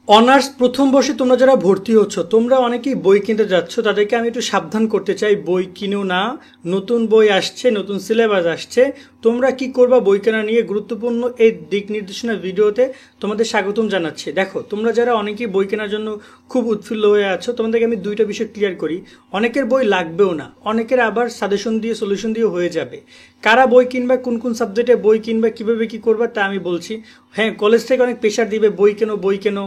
Honours প্রথম বর্ষে তোমরা যারা ভর্তি হচ্ছ তোমরা অনেকেই বই কিনতে যাচ্ছ, তাদেরকে আমি একটু সাবধান করতে চাই, বই কিনো না। নতুন বই আসছে, নতুন সিলেবাস আসছে, তোমরা কি করবা বই কেনা নিয়ে গুরুত্বপূর্ণ এই দিক নির্দেশনা ভিডিওতে তোমাদের স্বাগতম জানাচ্ছি। দেখো, তোমরা যারা অনেকেই বই কেনার জন্য খুব উৎফুল্ল হয়ে আছো, তোমাদেরকে আমি দুইটা বিষয় ক্লিয়ার করি। অনেকের বই লাগবেও না, অনেকের আবার সাজেশন দিয়ে সলিউশন দিয়ে হয়ে যাবে। কারা বই কিনবা, কোন কোন সাবজেক্টে বই কিনবা, কিভাবে কি করবা তা আমি বলছি। হ্যাঁ, কলেজ থেকে অনেক প্রেশার দিবে, বই কেনো বই কেনো,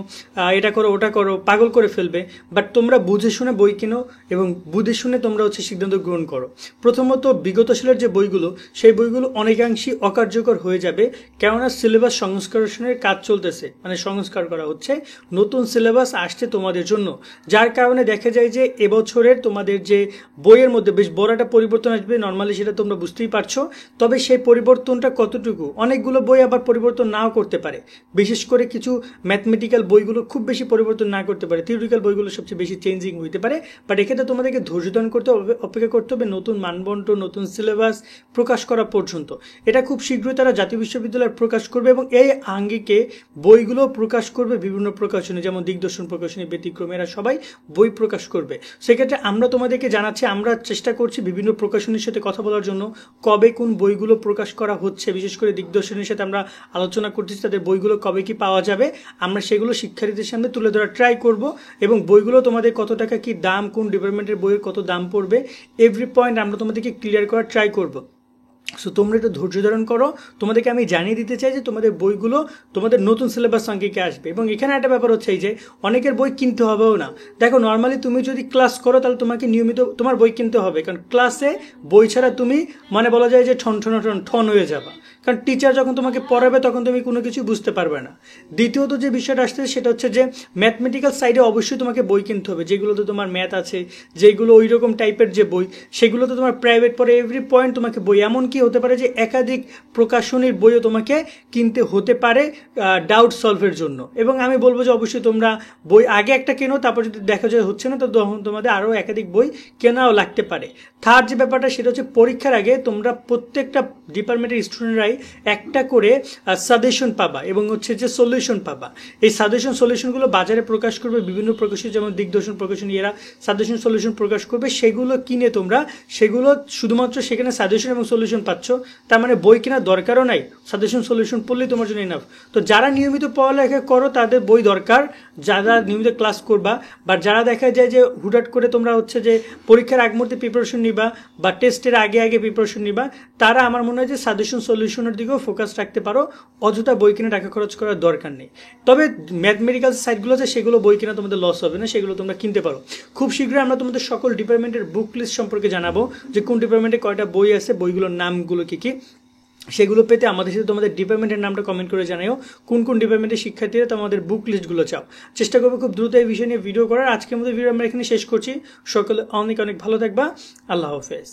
এটা করো ওটা করো, পাগল করে ফেলবে। বাট তোমরা বুঝে শুনে বই কিনো এবং বুঝে শুনে তোমরা সিদ্ধান্ত গ্রহণ করো। প্রথমত, বিগত সালের যে বইগুলো, সেই বইগুলো অনেকাংশই অকার্যকর হয়ে যাবে, কেননা সিলেবাস সংস্করণের কাজ চলতেছে, মানে সংস্কার করা হচ্ছে, নতুন সিলেবাস আসছে তোমাদের জন্য। যার কারণে দেখা যায় যে এবছরের তোমাদের যে বইয়ের মধ্যে বেশ বড় একটা পরিবর্তন আসবে, নর্মালি সেটা তোমরা বুঝতেই পারছো। তবে সেই পরিবর্তনটা কতটুকু, অনেকগুলো বই আবার পরিবর্তন নাও করতে পারে। বিশেষ করে কিছু ম্যাথমেটিক্যাল বইগুলো খুব বেশি পরিবর্তন না করতে পারে, থিওরিক্যাল বইগুলো সবচেয়ে বেশি চেঞ্জিং হইতে পারে। বাট এক্ষেত্রে তোমাদেরকে ধৈর্য ধারণ করতে হবে, অপেক্ষা করতে হবে নতুন মানবন্টন, নতুন সিলেবাস প্রকাশ করা পর্যন্ত। এটা খুব শীঘ্রই তারা জাতীয় বিশ্ববিদ্যালয় প্রকাশ করবে এবং এই আঙ্গিকে বইগুলো প্রকাশ করবে বিভিন্ন প্রকাশনী, যেমন দিগদর্শন প্রকাশনী, ব্যতিক্রম, এরা সবাই বই প্রকাশ করবে। সেক্ষেত্রে আমরা তোমাদেরকে জানাচ্ছি, আমরা চেষ্টা করছি বিভিন্ন প্রকাশনীর সাথে কথা বলার জন্য, কবে কোন বইগুলো প্রকাশ করা হচ্ছে। বিশেষ করে দিগদর্শনের সাথে আমরা আলোচনা করতেছি, তাদের বইগুলো কবে কি পাওয়া যাবে, আমরা সেগুলো শিক্ষার্থীদের সামনে তুলে ধরার ট্রাই করব। এবং বইগুলো তোমাদের কত টাকা কি দাম, কোন ডিপার্টমেন্টের বইয়ের কত দাম পড়বে, এভরি পয়েন্ট আমরা তোমাদেরকে ক্লিয়ার করার ট্রাই করব। সো তোমরা একটু ধৈর্য ধারণ করো। তোমাদেরকে আমি জানিয়ে দিতে চাই যে তোমাদের বইগুলো তোমাদের নতুন সিলেবাস আঙ্গিকে আসবে। এবং এখানে একটা ব্যাপার হচ্ছে এই যে অনেকের বই কিনতে হবেও না। দেখো, নর্মালি তুমি যদি ক্লাস করো তাহলে তোমাকে নিয়মিত তোমার বই কিনতে হবে, কারণ ক্লাসে বই ছাড়া তুমি মানে বলা যায় যে ঠন হয়ে যাবা, কারণ টিচার যখন তোমাকে পড়াবে তখন তুমি কোনো কিছু বুঝতে পারবে না। দ্বিতীয়ত যে বিষয়টা আসছে সেটা হচ্ছে যে ম্যাথমেটিক্যাল সাইডে অবশ্যই তোমাকে বই কিনতে হবে, যেগুলোতে তোমার ম্যাথ আছে, যেগুলো ওই রকম টাইপের যে বই, সেগুলোতে তোমার প্রাইভেট পড়ে এভরি পয়েন্ট তোমাকে বই, এমনকি হতে পারে যে একাধিক প্রকাশনীর বইও তোমাকে কিনতে হতে পারে ডাউট সলভের জন্য। এবং আমি বলবো যে অবশ্যই তোমরা বই আগে একটা কেনো, তারপর যদি দেখা যায় হচ্ছে না তো তখন তোমাদের আরও একাধিক বই কেনাও লাগতে পারে। থার্ড যে ব্যাপারটা সেটা হচ্ছে পরীক্ষার আগে তোমরা প্রত্যেকটা ডিপার্টমেন্টের স্টুডেন্টরাই একটা করে সাজেশন পাবা এবং হচ্ছে যে সলিউশন পাবা। এই সাজেশন সলিউশনগুলো বাজারে প্রকাশ করবে বিভিন্ন প্রকাশনী, যেমন দিগদর্শন প্রকাশনী, এরা সাজেশন সলিউশন প্রকাশ করবে। সেগুলো কিনে তোমরা সেগুলো শুধুমাত্র সেখানে সাজেশন এবং সলিউশন পাচ্ছ, তার মানে বই কেনার দরকারও নাই, সাজেশন সলিউশন পড়লেই তোমার জন্য ইনাফ। তো যারা নিয়মিত পড়ালেখা করো তাদের বই দরকার, যারা নিয়মিত ক্লাস করবা, বা যারা দেখা যায় যে হুটহাট করে তোমরা হচ্ছে যে পরীক্ষার আগ মুহূর্তে প্রিপারেশন নিবা বা টেস্টের আগে প্রিপারেশন নিবা, তারা আমার মনে হয় যে সাজেশন সলিউশনের দিকেও ফোকাস রাখতে পারো, অযথা বই কিনে টাকা খরচ করার দরকার নেই। তবে ম্যাথমেটিক্যাল সাইটগুলো আছে সেগুলো বই কিনা তোমাদের লস হবে না, সেগুলো তোমরা কিনতে পারো। খুব শীঘ্রই আমরা তোমাদের সকল ডিপার্টমেন্টের বুক লিস্ট সম্পর্কে জানাবো, যে কোন ডিপার্টমেন্টে কয়টা বই আছে, বইগুলোর নামগুলো কী কী। সেগুলো পেতে আমাদের সাথে তোমাদের ডিপার্টমেন্টের নামটা কমেন্ট করে জানাও, কোন কোন ডিপার্টমেন্টের শিক্ষার্থীরা তোমাদের বুক লিস্টগুলো চাও। চেষ্টা করবো খুব দ্রুত এই বিষয় নিয়ে ভিডিও করার। আজকের মধ্যে ভিডিও আমরা এখানে শেষ করছি। সকলে অনেক অনেক ভালো থাকবা। আল্লাহ হাফেজ।